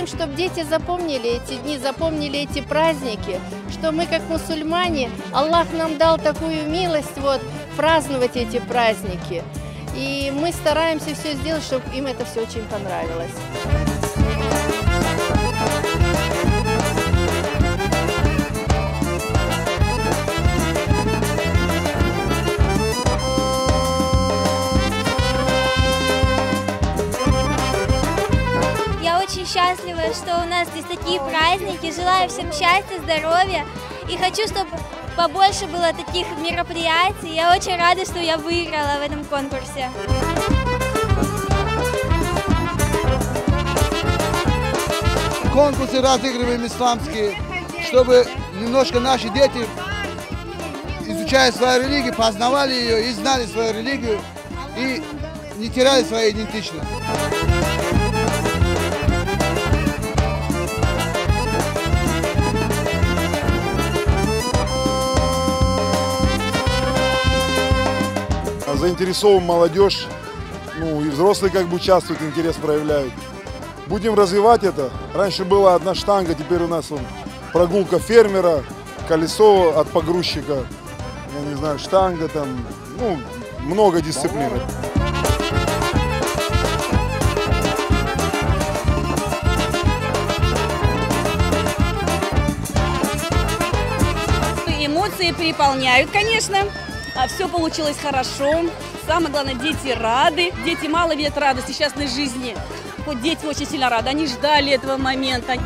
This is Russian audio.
хотим, чтобы дети запомнили эти дни, запомнили эти праздники, что мы, как мусульмане, Аллах нам дал такую милость праздновать эти праздники. И мы стараемся все сделать, чтобы им это все очень понравилось. Очень счастлива, что у нас здесь такие праздники. Желаю всем счастья, здоровья. И хочу, чтобы побольше было таких мероприятий. Я очень рада, что я выиграла в этом конкурсе. Конкурсы разыгрываем исламские, чтобы немножко наши дети, изучая свою религию, познавали ее и знали свою религию, и не теряли свою идентичность. Заинтересован молодежь, и взрослые участвуют, интерес проявляют. Будем развивать это. Раньше была одна штанга, теперь у нас прогулка фермера, колесо от погрузчика, я не знаю, штанга там, много дисциплин. Эмоции переполняют, конечно. Все получилось хорошо. Самое главное, дети рады. Дети мало видят радости в частной жизни. Вот дети очень сильно рады. Они ждали этого момента.